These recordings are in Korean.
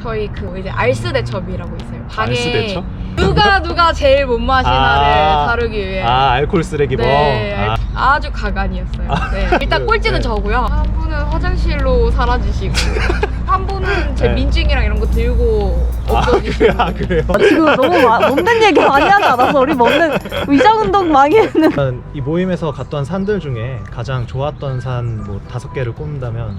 저희 그 이제 알스대첩이라고 있어요. 방에 알스대첩? 누가 제일 못 마시나를 다루기 위해. 알코올 쓰레기범. 네, 아주 가관이었어요. 네. 일단 꼴찌는 네. 저고요. 한 분은 화장실로 사라지시고, 한 분은 제 네. 민증이랑 이런 거 들고 없어지시고. 그래요? 지금 너무 먹는 얘기 많이 하지 않아서 우리 먹는 위장운동 많이 했는데. 일단 이 모임에서 갔던 산들 중에 가장 좋았던 산 뭐 5개를 꼽는다면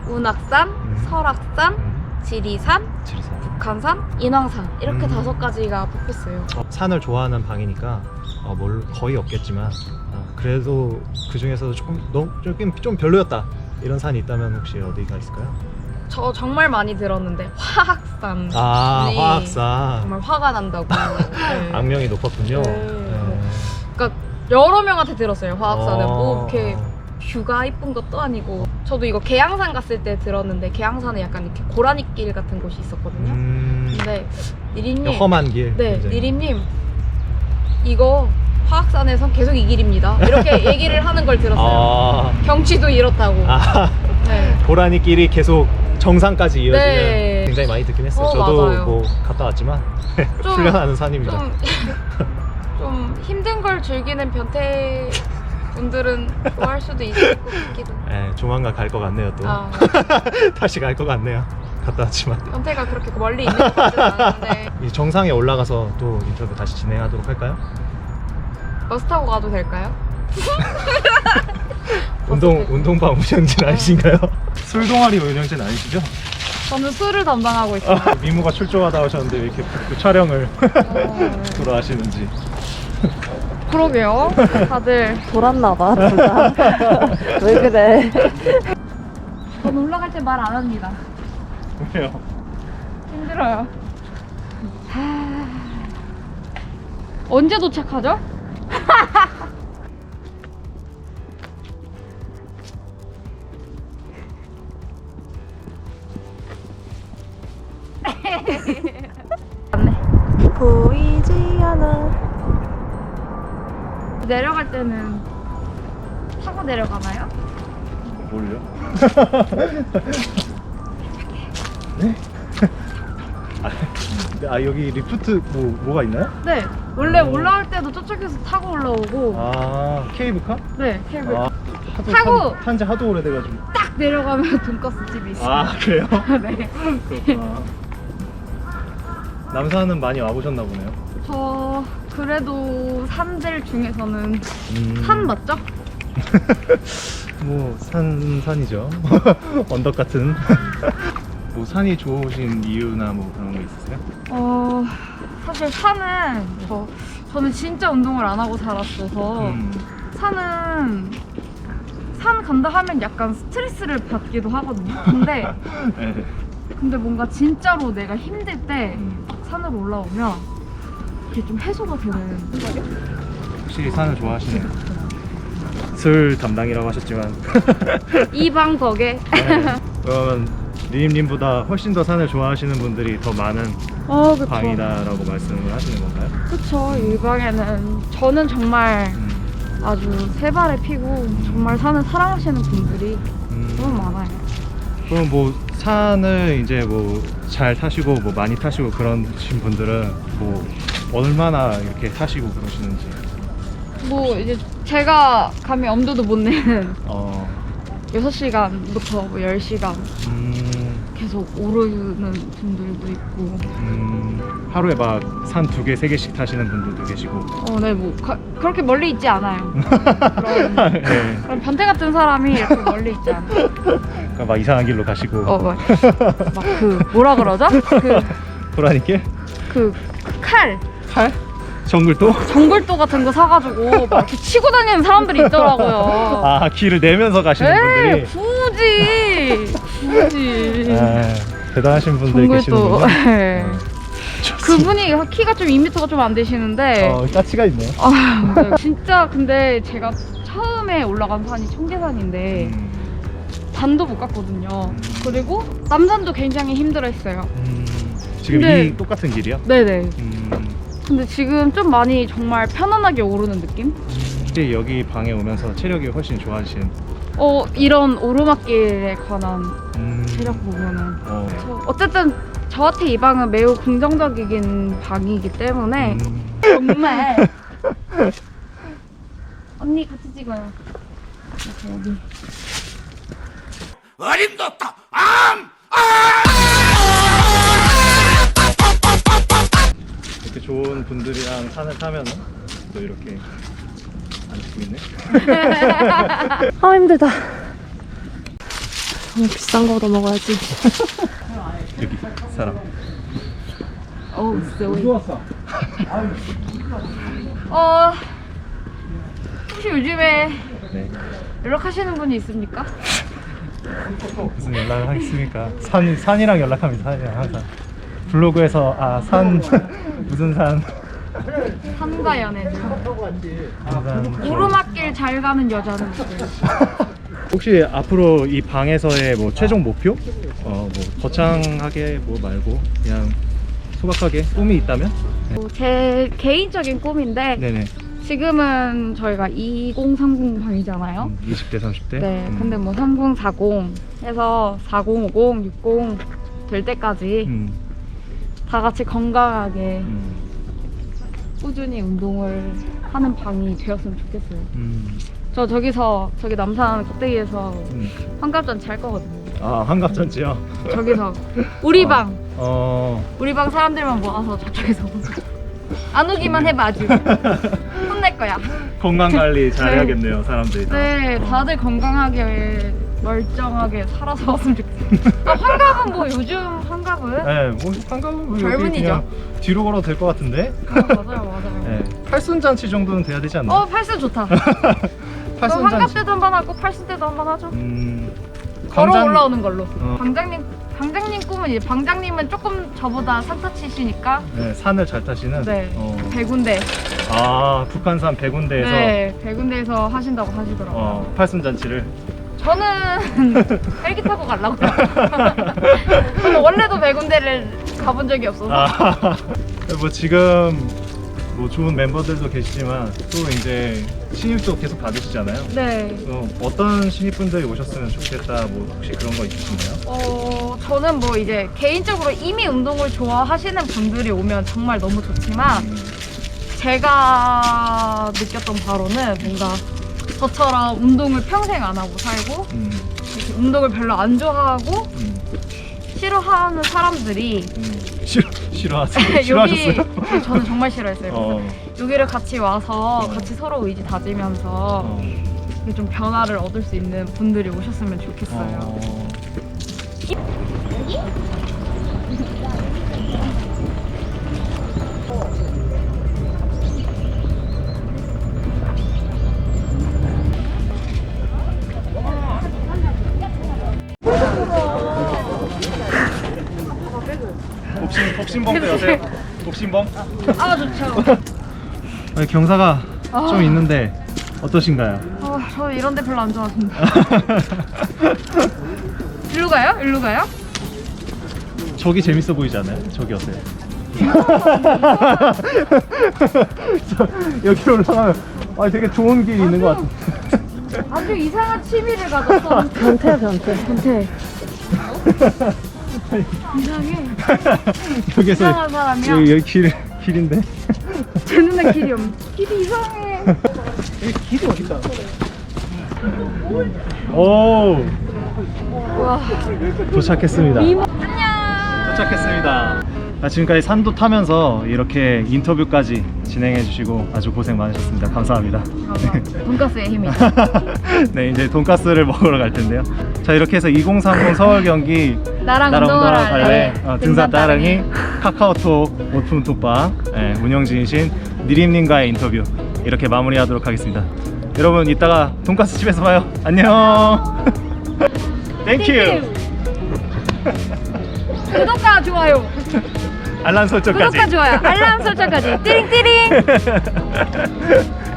운악산, 설악산, 지리산, 지리산. 북한산, 인왕산 이렇게 5가지가 뽑혔어요. 산을 좋아하는 방이니까 뭘 거의 없겠지만 그래도 그 중에서도 좀 별로였다 이런 산이 있다면 혹시 어디가 있을까요? 저 정말 많이 들었는데 화학산. 네. 화학산. 정말 화가 난다고. 네. 악명이 높았군요. 네. 그러니까 여러 명한테 들었어요. 화학산은 뭐 이렇게 뷰가 이쁜 것도 아니고. 저도 이거 계양산 갔을 때 들었는데 계양산에 약간 이렇게 고라니길 같은 곳이 있었거든요. 근데 니림님, 험한 길. 네, 굉장히. 니림님 이거 화학산에선 계속 이 길입니다. 이렇게 얘기를 하는 걸 들었어요. 경치도 이렇다고. 네. 고라니 길이 계속 정상까지 이어지는. 네. 굉장히 많이 듣긴 했어요. 저도 맞아요. 뭐 갔다 왔지만 좀- 훈련하는 산입니다. 좀 힘든 걸 즐기는 변태 분들은 좋아할 수도 있을 것 같기도. 네, 조만간 갈 것 같네요 또. 다시 갈 것 같네요. 갔다 왔지만. 변태가 그렇게 멀리 있는 것 같지는 않은데. 이 정상에 올라가서 또 인터뷰 다시 진행하도록 할까요? 버스 타고 가도 될까요? 운동방 운영진 아니신가요? 술 동아리 운영진 아니시죠? 저는 술을 담당하고 있어요. 미모가 출조하다 하셨는데 왜 이렇게 그 촬영을 주로 하시는지. 그러게요. 다들 돌았나봐 둘 다. 왜 그래? 저는 올라갈 때 말 안 합니다. 왜요? 힘들어요. 언제 도착하죠? 보이지 않아. 내려갈 때는 타고 내려가나요? 뭘요? 네? 여기 리프트 뭐가 있나요? 네. 원래 올라올 때도 저쪽에서 타고 올라오고. 케이블카? 네, 케이블. 타고 탄지 하도 오래돼가지고. 딱 내려가면 돈가스 집이 있어요. 그래요? 네. 그렇구나. 남산은 많이 와보셨나 보네요. 저 그래도 산들 중에서는 산 맞죠? 뭐 산이죠. 언덕 같은. 뭐 산이 좋으신 이유나 뭐 그런 거 있으세요? 사실 산은 저는 진짜 운동을 안 하고 자랐어서 산은 산 간다 하면 약간 스트레스를 받기도 하거든요. 근데 네. 근데 뭔가 진짜로 내가 힘들 때 산으로 올라오면 이게 좀 해소가 되는. 확실히 산을 좋아하시네요. 술 담당이라고 하셨지만. 이 방 덕에. 네. 그러면 니님보다 훨씬 더 산을 좋아하시는 분들이 더 많은 그쵸. 방이다라고 말씀을 하시는 건가요? 그쵸. 이 방에는 저는 정말 아주 세 발에 피고 정말 산을 사랑하시는 분들이 너무 많아요. 그럼 뭐 산을 이제 뭐 잘 타시고 뭐 많이 타시고 그러신 분들은 뭐 얼마나 이렇게 타시고 그러시는지. 뭐 이제 제가 감히 엄두도 못 내는 6시간부터 뭐 10시간 계속 오르는 분들도 있고. 하루에 막 산 2개, 3개씩 타시는 분들도 계시고. 네, 뭐 그렇게 멀리 있지 않아요. 네. 그런 변태 같은 사람이 이렇게 멀리 있지 않아요. 그러니까 막 이상한 길로 가시고. 막 그 뭐라 그러죠? 호라니길? 칼 정글도 같은 거 사가지고 막 이렇게 치고 다니는 사람들이 있더라고요. 길을 내면서 가시는 분들이. 굳이. 대단하신 분들이 계시는군요. 네. 그분이 키가 좀 2m가 좀 안 되시는데 까치가 있네요. 네. 진짜 근데 제가 처음에 올라간 산이 청계산인데 산도 못 갔거든요. 그리고 남산도 굉장히 힘들어했어요. 지금 근데- 이 똑같은 길이요? 네네. 근데 지금 좀 많이 정말 편안하게 오르는 느낌? 혹시 여기 방에 오면서 체력이 훨씬 좋아지신? 이런 오르막길에 관한 체력 보면은 어. 어쨌든 저한테 이 방은 매우 긍정적인 방이기 때문에 정말 언니 같이 찍어요. 여기. 어림도없다. 이렇게 좋은 분들이랑 산을 타면은 또 이렇게 안 찍고 있네. 아 힘들다. 너무 비싼 거도 먹어야지. 여기 사람. 어우, 스웨이. 혹시 요즘에 네. 연락하시는 분이 있습니까? 무슨 연락을 하겠습니까? 산이랑 연락합니다. 산이랑 항상. 블로그에서 산 무슨 산 산과 연애죠. 항상 오르막길 잘 가는 여자는 혹시 앞으로 이 방에서의 뭐 최종 목표? 뭐 거창하게 뭐 말고 그냥 소박하게 꿈이 있다면? 제 개인적인 꿈인데 네네. 지금은 저희가 2030 방이잖아요. 20대 30대? 네, 근데 뭐 30, 40 해서 40, 50, 60 될 때까지 다 같이 건강하게 꾸준히 운동을 하는 방이 되었으면 좋겠어요. 저 저기 남산 껍데기에서 환갑잔치 할 거거든요. 아, 환갑잔치요? 저기서 우리 방 어. 우리 방 사람들만 모아서 저쪽에서 안 오기만 해봐 아주 혼낼 거야. 건강관리 잘해야겠네요, 사람들이 다. 네, 다들 건강하게 멀쩡하게 살아서 왔으면 좋겠어요. 아, 환갑은 뭐 요즘 환갑은? 네, 뭐 환갑은 뭐 여기 젊은이죠. 그냥 뒤로 걸어도 될 것 같은데? 맞아요. 네, 팔순잔치 정도는 돼야 되지 않나? 팔순 좋다. 그럼 환갑 때도 한번 하고 팔순 때도 한번 하죠. 걸어 광장- 올라오는 걸로. 방장님 꿈은 이제 방장님은 조금 저보다 산타치시니까 네, 산을 잘 타시는. 네 100군데 아, 북한산 100군데에서 네 100군데에서 하신다고 하시더라고요. 팔순잔치를. 저는 헬기 타고 가려고. 저는 원래도 100군데를 가본 적이 없어서. 뭐 지금 뭐 좋은 멤버들도 계시지만 또 이제 신입도 계속 받으시잖아요. 네. 어떤 신입분들이 오셨으면 좋겠다, 뭐 혹시 그런 거 있으신가요? 저는 뭐 이제 개인적으로 이미 운동을 좋아하시는 분들이 오면 정말 너무 좋지만 제가 느꼈던 바로는 뭔가 저처럼 운동을 평생 안 하고 살고 이렇게 운동을 별로 안 좋아하고 싫어하는 사람들이 싫어하세요? 여기 싫어하셨어요? 저는 정말 싫어했어요. 그래서 여기를 같이 와서 같이 서로 의지 다지면서 좀 변화를 얻을 수 있는 분들이 오셨으면 좋겠어요. 복심범도 여세요? 복심범? 아 좋죠. 경사가 좀 있는데 어떠신가요? 저 이런 데 별로 안 좋아하는데. 일로 가요? 일로 가요? 저기 재밌어 보이지 않아요? 저기 어때요? 여기 올라가면 되게 좋은 길이 있는 것 같은데. 아주 이상한 취미를 가졌어. 변태야 변태. 변태. 이상해. 여기서 이상한 사람이야. 여기 길인데. 제 눈에 길이 없네. 길이 이상해. 길이 어디다? 오, 와. 도착했습니다. 안녕. 도착했습니다. 지금까지 산도 타면서 이렇게 인터뷰까지 진행해 주시고 아주 고생 많으셨습니다. 감사합니다. 돈가스의 힘이. 네, 이제 돈가스를 먹으러 갈 텐데요. 자, 이렇게 해서 2030 서울 경기 나랑 운동하러 갈래. 등산 따릉이 카카오톡 오픈톡방 운영진이신 니림님과의 인터뷰 이렇게 마무리하도록 하겠습니다. 여러분 이따가 돈가스 집에서 봐요. 안녕. 땡큐. 구독과 좋아요. 알람 설정까지. 구독과 좋아요. 알람 설정까지. 띠링띠링.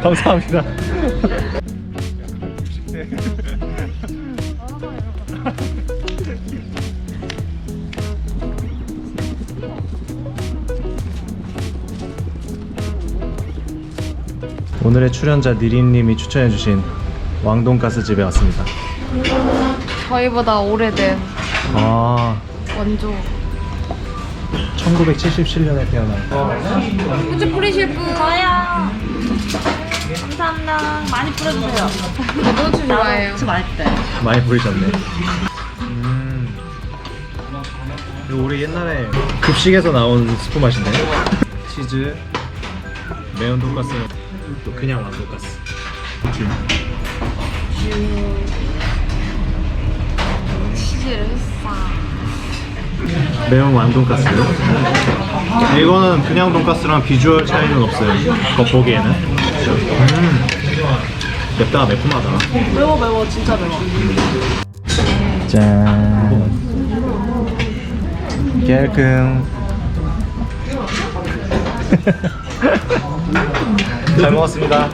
감사합니다. 오늘의 출연자 니린님이 추천해주신 왕돈가스 집에 왔습니다. 저희보다 오래된 아, 원조. 1977년에 태어난. 후추 뿌리실 분? 저요. 감사합니다. 많이 뿌려주세요. 저도 후추 좋아해요. 진짜 맛있대. 많이 부리셨네. 이거 우리 옛날에 급식에서 나온 스프 맛인데. 치즈, 매운 돈가스, 또 그냥 왕 돈가스. 치즈를 싹. 매운 왕 돈가스. 이거는 그냥 돈가스랑 비주얼 차이는 없어요. 겉보기에는. 맵다가 매콤하다. 매워 진짜 매워. 짠. 깔끔. 잘 먹었습니다.